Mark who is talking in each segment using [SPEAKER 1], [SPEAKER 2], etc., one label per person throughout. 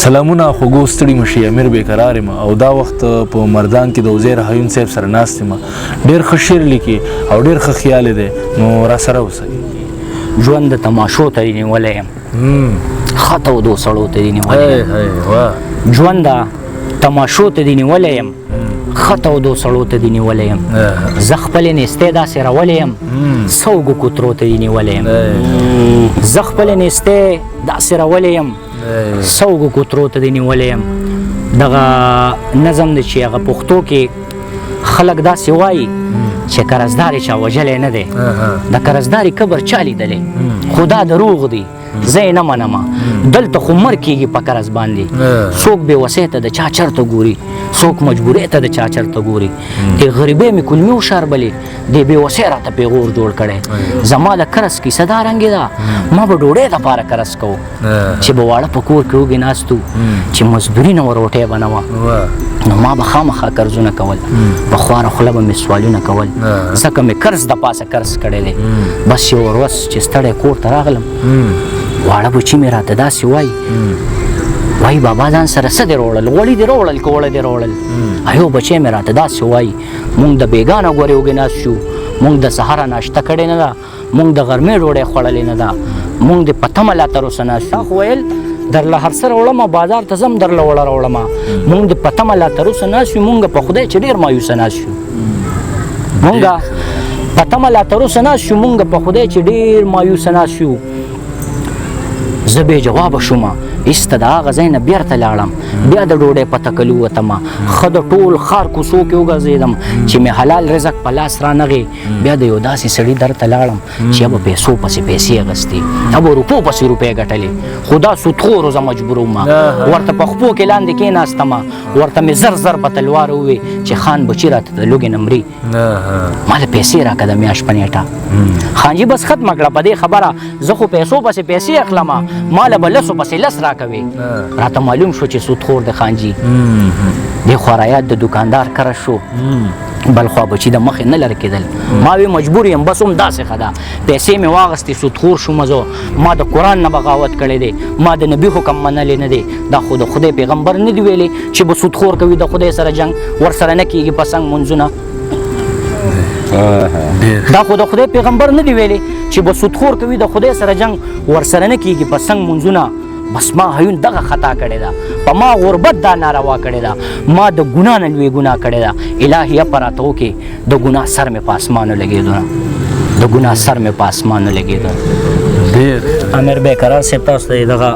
[SPEAKER 1] سلامونه خوږو ستړي مشي امیر بیقرار یم او دا وخت په مردان کې د وزیر حیون صاحب سره ناست یم. ډېر ښه شعر لیکي او ډېر ښه خیال دی، نو را سره اوسئ.
[SPEAKER 2] ژوند د تماشو ته دې نیولی یم، ښه تودو سړو ته دې نیولی یم. ژوند د تماشو ته دې نیولی یم، ښه تودو سړو ته دې نیولی یم. زه خپلې نیستۍ داسې رولی یم، سوګو کوترو ته دې نیولی یم. زه خپلې نیستۍ داسې رولی یم، سوګو کوترو ته دې نیولی یم. دغه نظم دی چې هغه پښتو کې خلک داسې وایي چې قرضدار یې چا وژلی نه دی، د قرضداري کبر چا لیدلی، خو دا دروغ دی، زه یې نه منمه. دلته خو مر کېږي په قرض باندې. څوک بېوسۍ ته د چا چرته ګوري، څوک مجبورۍ ته د چا چرته ګوري. دې غریبۍ مې کلمې وشاربلې، دې بېوسۍ راته پیغور جوړ کړی. زما د قرض کیسه دا رنګې ده، ما به ډوډۍ دپاره قرض کوو چې به واړه په کور کې وږي ناست وو، چې مزدوري نه وه روټۍ به نه وه، نو ما به خامخا قرضونه کول، په خواره خوله به مې سوالونه کول، ځکه مې قرض د پاسه قرض کړی دی. بس یو ورځ چې ستړی کور ته راغلم، واړه بچي مې راته داسې وایي بابا ځان سره څه دې راوړل، غوړي دې راوړل که وړه دې راوړل. یو بچی مې راته داسې وایي مونږ د بېګانه ګورې وږې ناست شو، مونږ د سهاره ناشته کړې نه ده، مونږ د غرمې ډوډۍ خوړلې نه ده، مونږ د په تمه لا تر اوسه ناست شو. خو ویل درله هر څه راوړمه، بازار ته ځم درله وړه راوړمه، مونږ د په تمه لا تر اوسه ناست یو، مونږ په خدای چې ډېر مایوسه ناست شو. مونږ په تمه لا تر اوسه ناست شو، مونږ په خدای چې ډېر مایوسه ناست شو. زه بې جوابه شومه، ایسته د هغه ځای نه بېرته لاړم، بیا د ډوډۍ په تکلو وتمه. ښه د ټول ښار کوڅو کې وګرځېدم چې مې حلال رزق په لاس رانغې. بیا د یو داسې سړي در ته لاړم چې یا به پیسو پسې پیسې اخیستې، یا به روپو پسې روپۍ ګټلې، خو دا سودخورو زه مجبور ومه. ورته په خپو کې لاندې کېناستمه، ورته مې زر زر په تلوار ووې چې خان بچي راته د لوږې نه مري، ما له پیسې راکړه د میاشت په نیټه. خانجي بس ختمه کړه په دې خبره، زه خو پیسو پسې پیسې اخلمه، ما له به لسو پسې لس راکوي. راته معلوم شو چې سودخور د خانجي. دې خوا رایاد د دوکاندار کره شو، بل خوا بچي د مخې نه لرې کېدل. ما وی مجبور یم، بس هم داسې ښه ده، پیسې مې واغستې، سودخور شومه زه. ما د قرآن نه بغاوت کړی دی، ما د نبي حکم منلی نه دی. دا خو د خدای پیغمبر نه دی ویلی چې به سودخور کوي د خدای سره جنګ ورسره نه کېږي په څنګ منځونه. دا خو د خدای پیغمبر نه دی ویلی چې به سودخور کوي د خدای سره جنګ ورسره نه کېږي په څنګ منځونه. بس ما حیون دغه خطا کړې ده، په ما غربت دا ناروا کړې ده، ما د ګناه نه لوی ګناه کړې ده. الهي اپه راته وکړې، د ګناه سر مې په اسمانو لګېدو نه، د ګناه سر مې په اسمانو لګېدو. امیر بیقرار صاحب تاسو ته دغه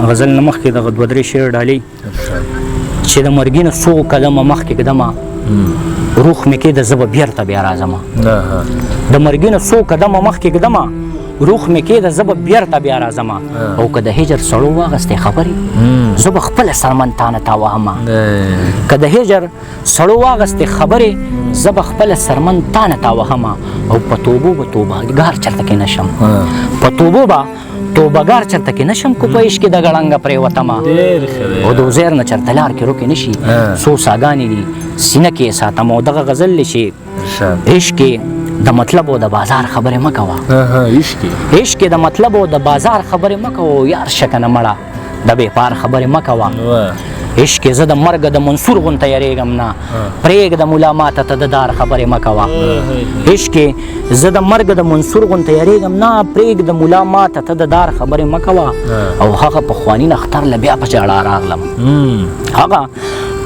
[SPEAKER 2] غزل نه مخکې دغه دوه درې شعر ډالۍ چې د مرګي نه څو قدمه مخکې ږدمه، روح مې کېده زه به بېرته بیا راځمه. د مرګي نه څو قدمه مخکې ږدمه، روح مې کېده زه به بېرته بیا راځمه. او که د هجر سړو واغستې خبرې، زه به خپله سرمن تا نه تا وهمه. که د هجر سړو واغستې خبرې، زه به خپله سرمن تا نه تا وهمه. او په توبو به توبهګار چېرته کې نشم، په توبو به توبهګار چېرته کې نشم، کو په عشق کې د ګړنګه پرېوتمه. او د وزیر نه چېرته لار کې روکې نه شي، څو ساګانې دي سینه کې ساتم. او دغه غزل دی چې عشق د مطلب او د بازار خبرې مه کوه، عشق د مطلب او د بازار خبرې مه کوه، یار شکه نه مړه د بېپار خبرې مه کوه. عشق زه د مرګه د منصور غونته یریږم نه، پرېږده ملا ماته ته د دار خبرې مه کوه. عشق زه د مرګه د منصور غونته یریږم نه، پرېږده ملا ماته ته د دار خبرې مه کوه. او هغه پخواني نختر له بیا په ژړا راغلم، هغه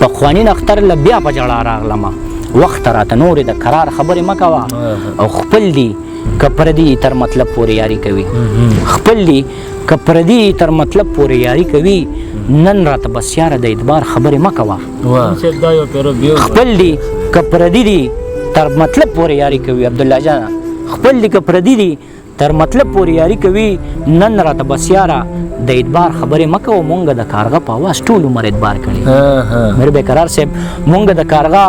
[SPEAKER 2] پخواني نختر له بیا په ژړا راغلمه. وخت راته نورې د قرار خبرې مه کوه. او خپل دي که پردي تر مطلب پورې یاري کوي، خپل دي که پردي تر مطلب پورې یاري کوي، نن راته بس یاره د اعتبار خبرې مه کوه. خپل دي که پردي دي تر مطلب پورې یاري کوي، عبدالله جانه خپل دي که پردي دي تر مطلب پورې یاري کوي، نن راته بس یاره د اعتبار خبرې مه کوه. مونږ د کارغه په اواز ټول عمر اعتبار کړی، امیر بیقرار صاحب مونږ د کارغه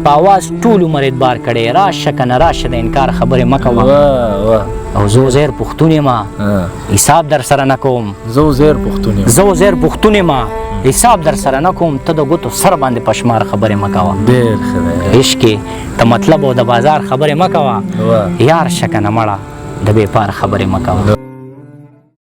[SPEAKER 2] په اواز ټول عمر اعتبار کړی. راشه که نه راشه د انکار خبرې مه کوه. او زه عزیر پښتون یم، حساب در سره نه کوم، زه عزیر پښتون یم، حساب در سره نه کوم. ته د ګوتو سر باندې په شمار خبرې مه کوه. عشق د مطلب او د بازار خبرې مه کوه، یار شکه نه مړه د بېپار خبرې مه کوه.